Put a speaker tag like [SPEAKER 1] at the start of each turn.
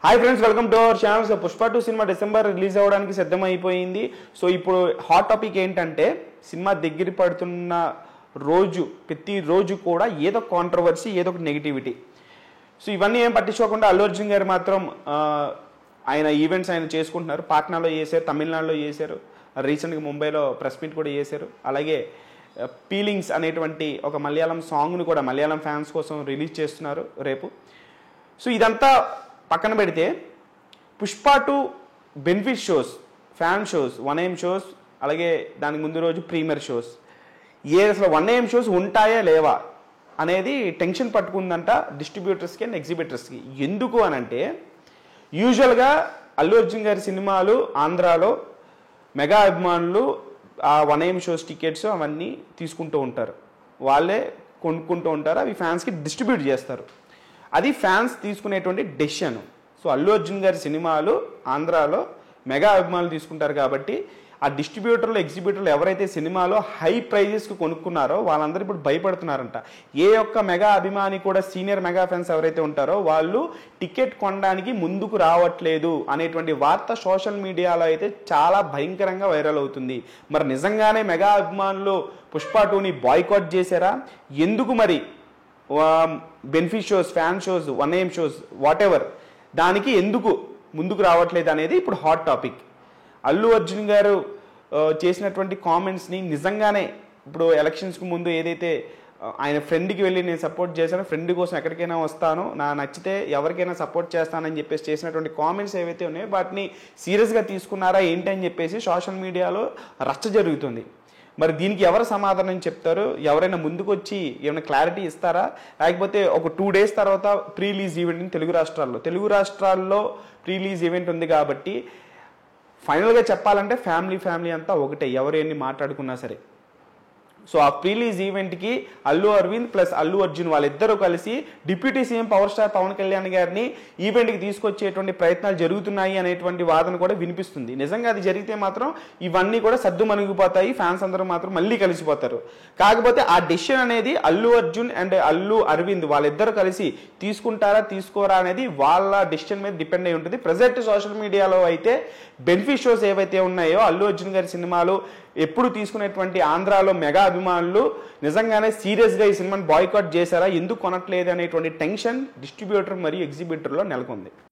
[SPEAKER 1] Hi friends, welcome to our channel. So Pushpa 2 cinema December release అవ్వడానికి సిద్ధమైపోయింది. So ఇప్పుడు hot topic ఏంటంటే, cinema దగ్గర పడుతున్న రోజు ప్రతి రోజు కూడా ఏదో కాంట్రవర్సీ, ఏదో ఒక నెగిటివిటీ. సో ఇవన్నీ ఏం పట్టించుకోకుండా అల్లు అర్జున్ గారు మాత్రం ఆయన ఈవెంట్స్ ఆయన చేసుకుంటున్నారు. పాట్నాలో చేశారు, తమిళనాడులో చేశారు, రీసెంట్గా ముంబైలో ప్రెస్ మీట్ కూడా చేశారు. అలాగే ఫీలింగ్స్ అనేటువంటి ఒక మలయాళం సాంగ్ను కూడా మలయాళం ఫ్యాన్స్ కోసం రిలీజ్ చేస్తున్నారు రేపు. సో ఇదంతా పక్కన పెడితే Pushpa 2 benefit shows, fan shows, 1AM shows, అలాగే దానికి ముందు రోజు ప్రీమియర్ షోస్, అసలు 1AM షోస్ ఉంటాయా లేవా అనేది టెన్షన్ పట్టుకుందంట డిస్ట్రిబ్యూటర్స్కి అండ్ ఎగ్జిబిటర్స్కి. ఎందుకు అనంటే, యూజువల్గా అల్లు అర్జున్ గారి సినిమాలు ఆంధ్రాలో మెగా అభిమానులు ఆ 1AM షోస్ టికెట్స్ అవన్నీ తీసుకుంటూ ఉంటారు, వాళ్ళే కొనుక్కుంటూ ఉంటారు, అవి ఫ్యాన్స్కి డిస్ట్రిబ్యూట్ చేస్తారు. అది ఫ్యాన్స్ తీసుకునేటువంటి డెసిషన్. సో అల్లు అర్జున్ గారి సినిమాలు ఆంధ్రాలో మెగా అభిమానులు తీసుకుంటారు కాబట్టి ఆ డిస్ట్రిబ్యూటర్లు, ఎగ్జిబ్యూటర్లు ఎవరైతే సినిమాలో హై ప్రైజెస్కి కొనుక్కున్నారో వాళ్ళందరూ ఇప్పుడు భయపడుతున్నారంట. ఏ ఒక్క మెగా అభిమాని కూడా, సీనియర్ మెగా ఫ్యాన్స్ ఎవరైతే ఉంటారో వాళ్ళు టికెట్ కొనడానికి ముందుకు రావట్లేదు అనేటువంటి వార్త సోషల్ మీడియాలో అయితే చాలా భయంకరంగా వైరల్ అవుతుంది. మరి నిజంగానే మెగా అభిమానులు పుష్ప 2ని బాయ్కాట్ చేశారా? ఎందుకు మరి benefit shows, fan shows, 1AM shows, what ever దానికి ఎందుకు ముందుకు రావట్లేదు అనేది ఇప్పుడు హాట్ టాపిక్. అల్లు అర్జున్ గారు చేసినటువంటి కామెంట్స్ని నిజంగానే ఇప్పుడు ఎలక్షన్స్కి ముందు ఏదైతే ఆయన ఫ్రెండ్కి వెళ్ళి నేను సపోర్ట్ చేశాను, ఫ్రెండ్ కోసం ఎక్కడికైనా వస్తాను, నచ్చితే ఎవరికైనా సపోర్ట్ చేస్తానని చెప్పేసి చేసినటువంటి కామెంట్స్ ఏవైతే ఉన్నాయో వాటిని సీరియస్గా తీసుకున్నారా ఏంటి అని చెప్పేసి సోషల్ మీడియాలో రచ్చ జరుగుతుంది. మరి దీనికి ఎవరు సమాధానం చెప్తారు? ఎవరైనా ముందుకు వచ్చి ఏమైనా క్లారిటీ ఇస్తారా? లేకపోతే ఒక 2 days తర్వాత ప్రీ రిలీజ్ ఈవెంట్ తెలుగు రాష్ట్రాల్లో ప్రీ రిలీజ్ ఈవెంట్ ఉంది కాబట్టి ఫైనల్గా చెప్పాలంటే ఫ్యామిలీ అంతా ఒకటే, ఎవరు ఎన్ని మాట్లాడుకున్నా సరే. సో ఆ ప్రీ రిలీజ్ ఈవెంట్కి అల్లు అరవింద్ ప్లస్ అల్లు అర్జున్ వాళ్ళిద్దరూ కలిసి deputy CM power star Pawan Kalyan గారిని ఈవెంట్కి తీసుకొచ్చేటువంటి ప్రయత్నాలు జరుగుతున్నాయి అనేటువంటి వాదన కూడా వినిపిస్తుంది. నిజంగా అది జరిగితే మాత్రం ఇవన్నీ కూడా సద్దు మణిగిపోతాయి, ఫ్యాన్స్ అందరూ మాత్రం మళ్ళీ కలిసిపోతారు. కాకపోతే ఆ డెసిషన్ అనేది అల్లు అర్జున్ అండ్ అల్లు అరవింద్ వాళ్ళిద్దరూ కలిసి తీసుకుంటారా తీసుకోరా అనేది వాళ్ళ డెసిషన్ మీద డిపెండ్ అయి ఉంటుంది. ప్రజెంట్ సోషల్ మీడియాలో అయితే బెనిఫిట్ షోస్ ఏవైతే ఉన్నాయో అల్లు అర్జున్ గారి సినిమాలు ఎప్పుడు తీసుకునేటువంటి ఆంధ్రాలో మెగా అభిమానులు నిజంగానే సీరియస్గా ఈ సినిమాని బాయ్కాట్ చేశారా, ఎందుకు కొనట్లేదు అనేటువంటి టెన్షన్ డిస్ట్రిబ్యూటర్ మరియు ఎగ్జిబిటర్లో నెలకొంది.